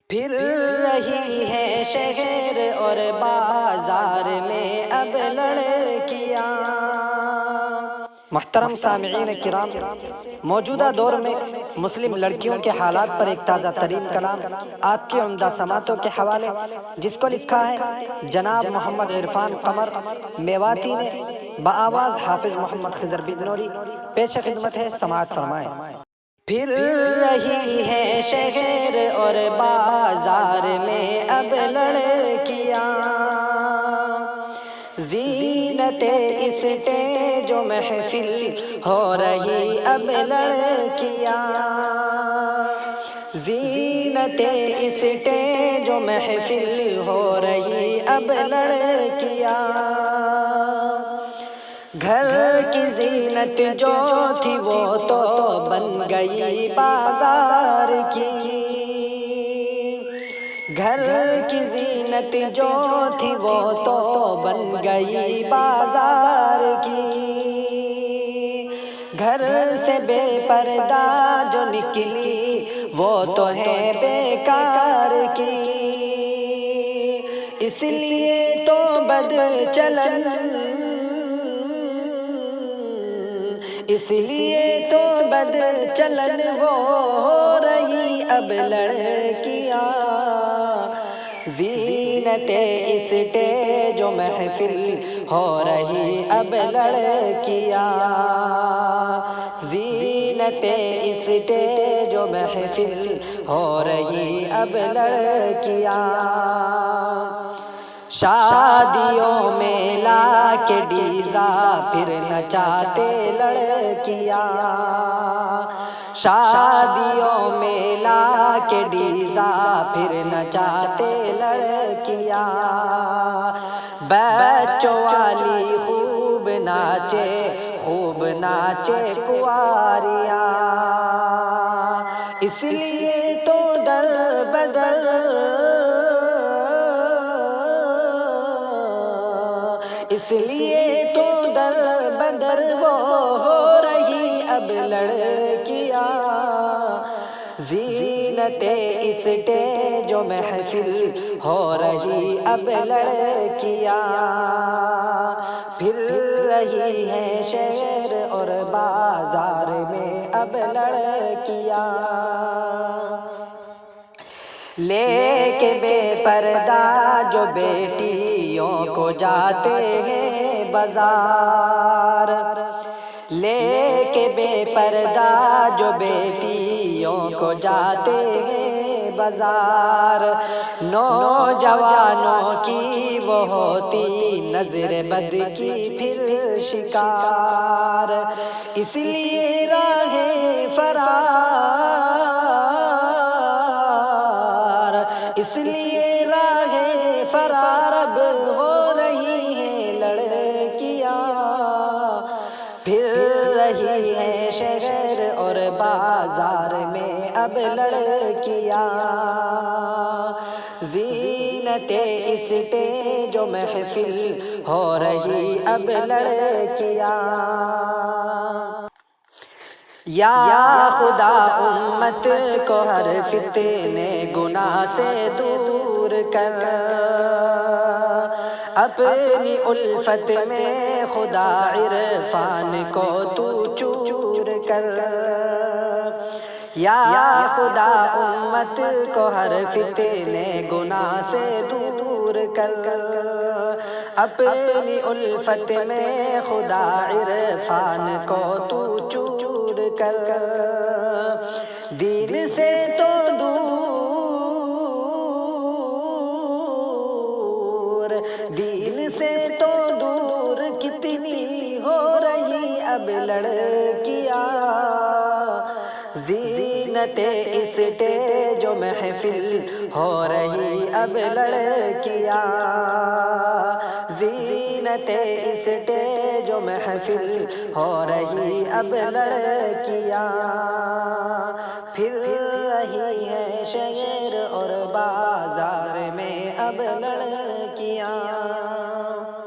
پھر رہی ہے شہر اور بازار میں اب لڑکیاں۔ محترم سامعین کرام، موجودہ دور میں مسلم لڑکیوں کے حالات پر ایک تازہ ترین کلام آپ کی عمدہ سماعتوں کے حوالے، جس کو لکھا ہے جناب محمد عرفان قمر میواتی نے، بآواز حافظ محمد خضر بجنوری۔ پیش خدمت ہے، سماعت فرمائیں۔ پھر رہی ہے شہر اور بازار میں اب لڑکیاں، زینت اسٹیج و محفل ہو رہی اب لڑکیاں، زینت اسٹیج و محفل ہو رہی اب لڑکیاں۔ گھر کی زینت جو تھی وہ تو بن گئی بازار کی، گھر کی زینت جو تھی وہ تو بن گئی بازار کی، گھر سے بے پردہ جو نکلی وہ تو ہے بیکار کی، اس لیے تو بد چلن، اس لیے تو بد چلن ہو رہی اب لڑکیاں، زینت اسٹیج و محفل ہو رہی اب لڑکیاں، زینت اسٹیج و محفل ہو رہی اب لڑکیاں۔ شادیوں میں لا کے ڈیزا پھر نچاتے لڑکیاں، شادیوں میں لا کے ڈیزا پھر نچاتے لڑکیاں، بچوں والی خوب ناچے خوب ناچے کنواریاں، اس لیے تو در بدر، اس لیے تو در بدر وہ ہو رہی اب لڑکیاں، زینت اسٹیج و محفل ہو رہی اب لڑکیاں، پھر رہی ہے شہر اور بازار میں اب لڑکیاں، لے کے بے پردہ جو بیٹیوں کو جاتے ہیں بازار، لے کے بے پردہ جو بیٹیوں کو جاتے ہیں بازار، نوجوانوں کی وہ ہوتی نظر بد کی پھر شکار، اس لیے راہ فرار، اس لیے راہ فرار اب ہو رہی ہیں لڑکیاں، پھر رہی ہے شہر اور بازار میں اب لڑکیاں، زینت اسٹیج و محفل ہو رہی اب لڑکیاں۔ یا خدا امت کو ہر فتنے گناہ سے دور کر، اپنی الفت میں خدا عرفان کو تو چور کر، یا خدا امت کو ہر فتنے گناہ سے دور کر، اپنی الفت میں خدا عرفان کو تو چور کر، دین سے تو دور، دین سے تو دور کتنی ہو رہی اب لڑکیاں، زینت اسٹیج و محفل ہو رہی اب لڑکیاں، زینت اسٹیج و محفل ہو رہی اب لڑکیاں، پھر رہی ہے شہر